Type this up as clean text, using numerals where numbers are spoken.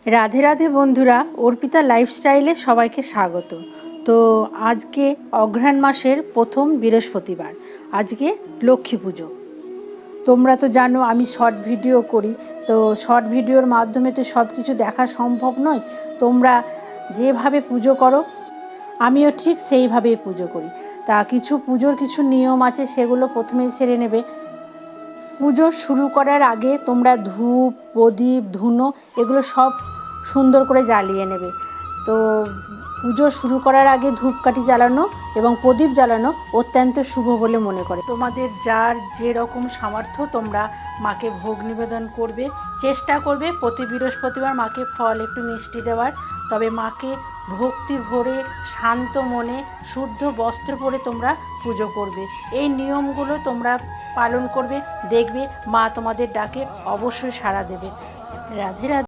রাধে রাধে বন্ধুরা, অর্পিতা লাইফস্টাইলে সবাইকে স্বাগত। তো আজকে অঘ্রাণ মাসের প্রথম বৃহস্পতিবার, আজকে লক্ষ্মী পুজো। তোমরা তো জানো আমি শর্ট ভিডিও করি, তো শর্ট ভিডিওর মাধ্যমে তো সব কিছু দেখা সম্ভব নয়। তোমরা যেভাবে পুজো করো আমিও ঠিক সেইভাবেই পুজো করি। তা পুজোর কিছু নিয়ম আছে, সেগুলো প্রথমে সেরে নেবে। পুজো শুরু করার আগে তোমরা ধূপ, প্রদীপ, ধুনো এগুলো সব সুন্দর করে জ্বালিয়ে নেবে। তো পুজো শুরু করার আগে ধূপকাঠি জ্বালানো এবং প্রদীপ জ্বালানো অত্যন্ত শুভ বলে মনে করে। তোমাদের যার যেরকম সামর্থ্য তোমরা মাকে ভোগ নিবেদন করবে, চেষ্টা করবে প্রতি বৃহস্পতিবার মাকে ফল একটু মিষ্টি দেওয়ার। তবে মাকে ভক্তি ভরে শান্ত মনে শুদ্ধ বস্ত্র পরে তোমরা পুজো করবে। এই নিয়মগুলো তোমরা পালন করবে, দেখবে মা তোমাদের ডাকে অবশ্যই সাড়া দেবে। রাধে রাধে।